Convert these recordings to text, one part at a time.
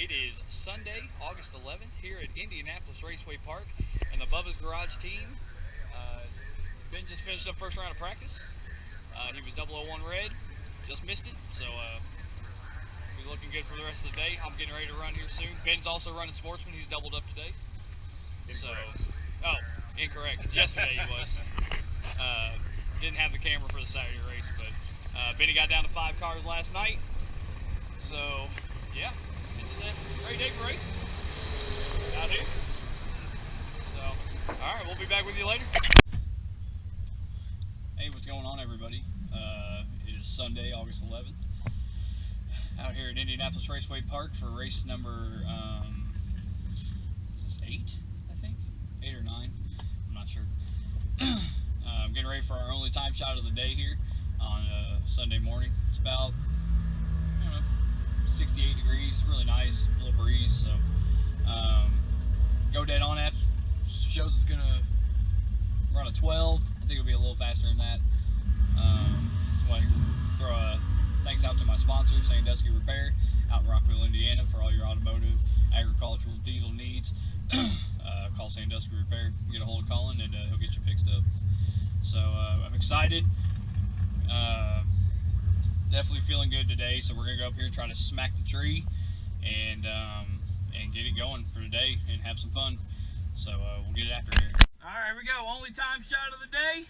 It is Sunday, August 11th, here at Indianapolis Raceway Park, and the Bubba's Garage team. Ben just finished up first round of practice. He was 001 red, just missed it, so he's looking good for the rest of the day. I'm getting ready to run here soon. Ben's also running Sportsman. He's doubled up today. Incorrect. So, oh, incorrect. Yesterday he was. Didn't have the camera for the Saturday race, but Benny got down to 5 cars last night. So, yeah, it's a great day for racing out here. So, all right, we'll be back with you later. Hey, what's going on, everybody? It is Sunday, August 11th, out here at Indianapolis Raceway Park for race number, is this 8, I think? 8 or 9, I'm not sure. I'm getting ready for our only time shot of the day here on Sunday morning. It's about, I don't know, 68 degrees, really nice, a little breeze, so go dead on app shows it's gonna run a 12. I think it'll be a little faster than that. Just want to throw a thanks out to my sponsor, Sandusky Repair, out in Rockville, Indiana, for all your automotive, agricultural, diesel needs. Call Sandusky Repair, get a hold of Colin, and he'll get you fixed up. So I'm excited. Definitely feeling good today. So we're gonna go up here and try to smack the tree and get it going for today and have some fun. So we'll get it after here. All right, here we go. Only time shot of the day.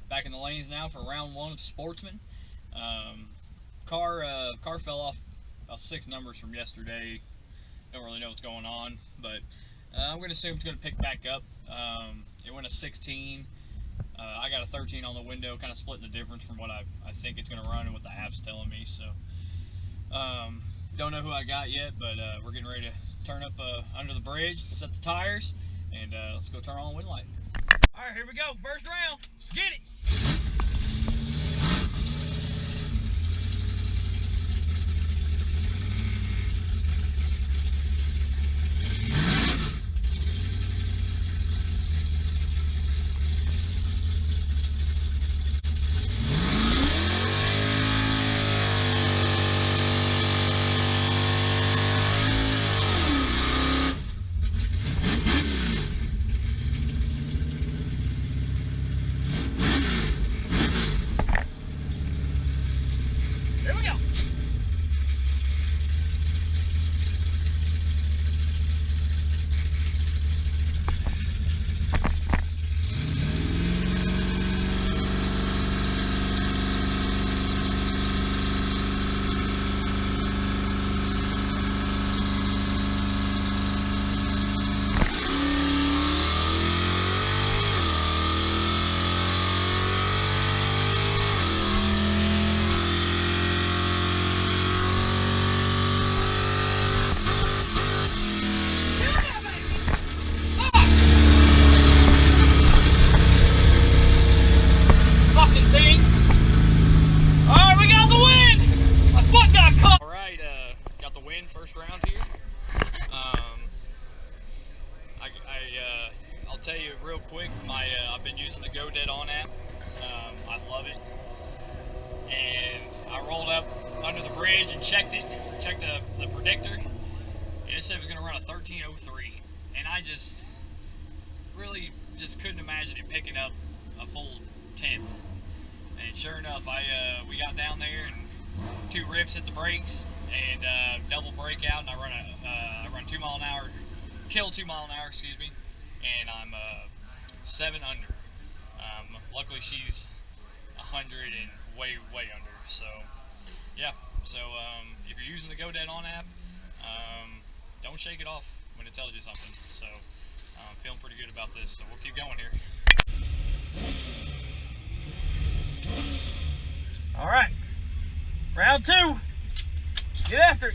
Back in the lanes now for round 1 of Sportsman. Car fell off about 6 numbers from yesterday. Don't really know what's going on, but I'm going to assume it's going to pick back up. It went a 16. I got a 13 on the window, kind of splitting the difference from what I think it's going to run and what the app's telling me. So don't know who I got yet, but we're getting ready to turn up under the bridge, set the tires, and let's go turn on the wind light. All right, here we go. First round. Get it. fridge and checked the predictor, and it said it was going to run a 13:03, and I really couldn't imagine it picking up a full 10th. And sure enough, we got down there and 2 rips at the brakes and double breakout, and I run 2 mile an hour, kill 2 mile an hour, excuse me, and I'm 7 under. Luckily she's 100 and way under. So yeah, so if you're using the GoDead On app, don't shake it off when it tells you something. So I'm feeling pretty good about this, so we'll keep going here. All right, round 2, get after it.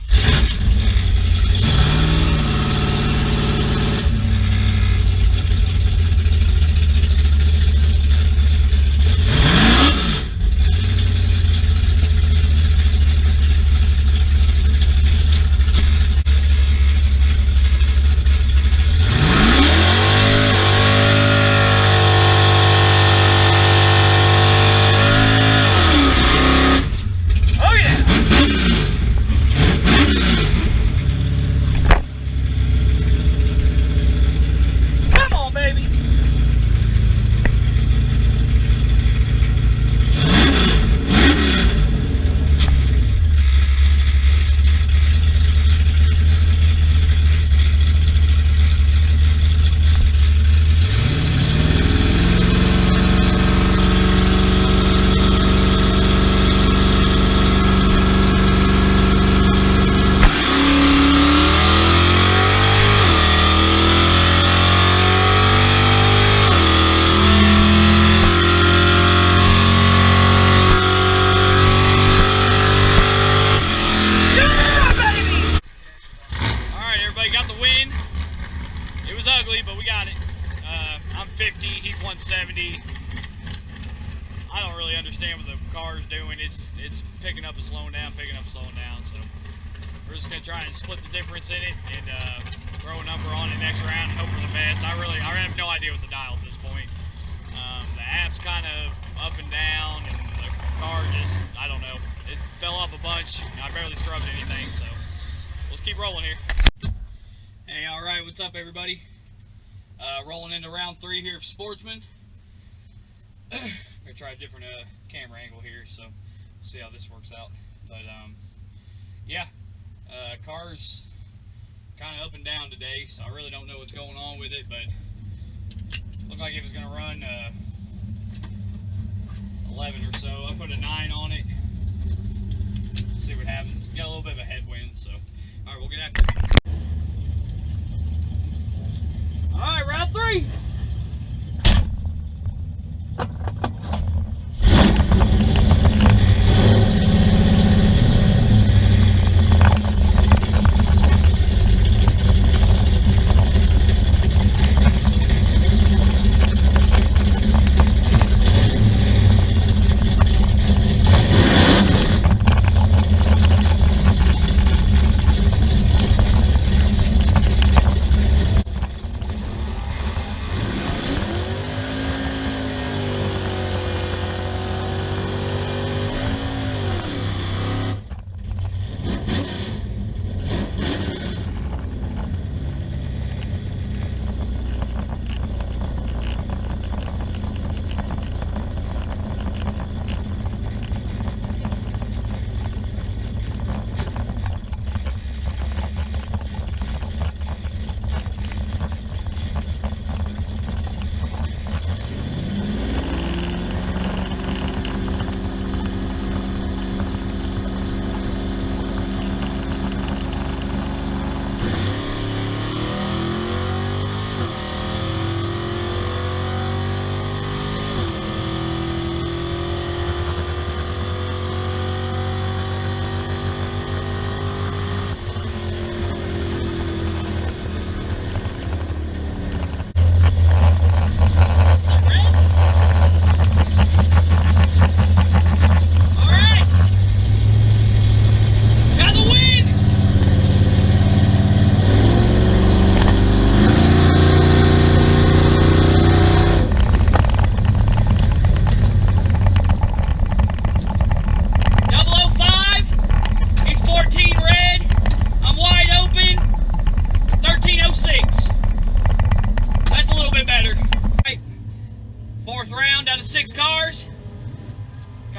But we got it. I'm 50, he's 170. I don't really understand what the car's doing. It's picking up and slowing down, picking up and slowing down. So we're just gonna try and split the difference in it and throw a number on it next round and hope for the best. I have no idea what the dial at this point. The app's kind of up and down, and the car just, I don't know. It fell off a bunch. I barely scrubbed anything, so let's keep rolling here. Hey, all right, what's up, everybody? Rolling into round 3 here of Sportsman. I'm gonna try a different camera angle here, so see how this works out. But yeah, car's kind of up and down today, so I really don't know what's going on with it. But looks like it was gonna run 11 or so. I put a 9 on it. See what happens. Got a little bit of a headwind, so all right, we'll get after it. All right, round 3.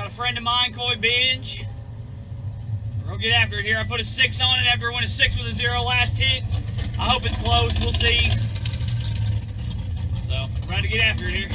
a friend of mine, Coy Binge. We're gonna get after it here. I put a 6 on it after I went a 6 with a 0 last hit. I hope it's close. We'll see. So, we're about to get after it here.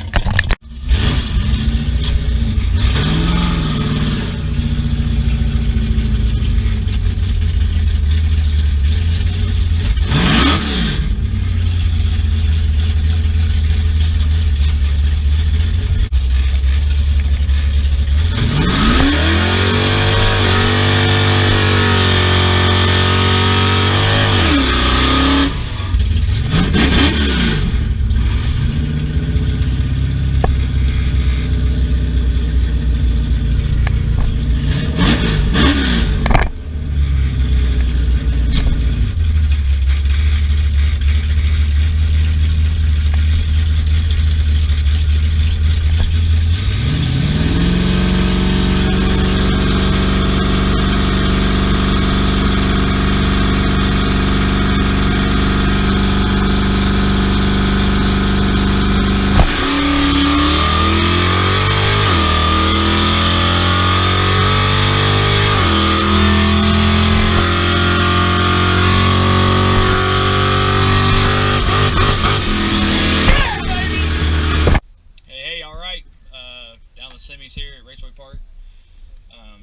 Semis here at Raceway Park,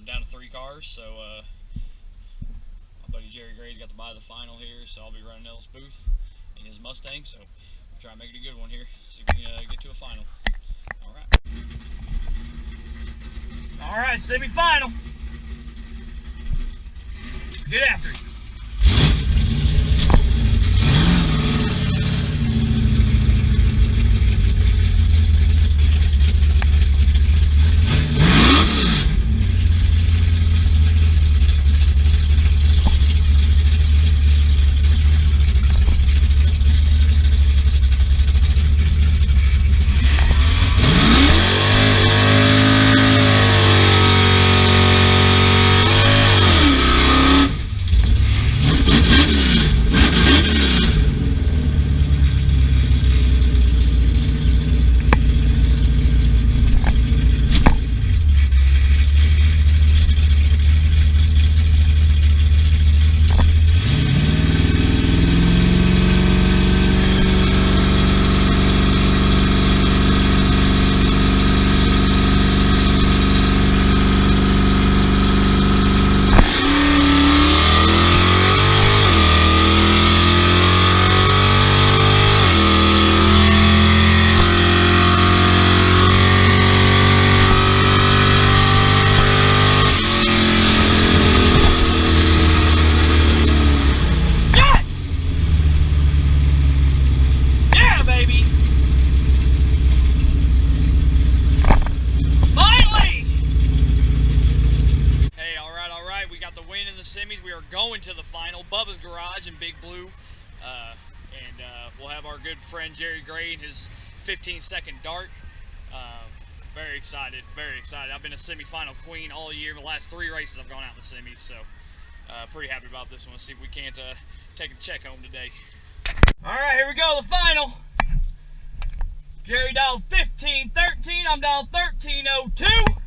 down to 3 cars. So my buddy Jerry Gray's got to buy the final here, so I'll be running Ellis Booth in his Mustang. So we'll try and make it a good one here. See if we can get to a final. All right, semi-final. Get after it. Semis. We are going to the final, Bubba's Garage in Big Blue, and we'll have our good friend Jerry Gray in his 15-second dart. Very excited, very excited. I've been a semi-final queen all year. The last 3 races I've gone out in the semis, so pretty happy about this one. Let's see if we can't take a check home today. All right, here we go, the final. Jerry dialed 1513, I'm dialed 1302.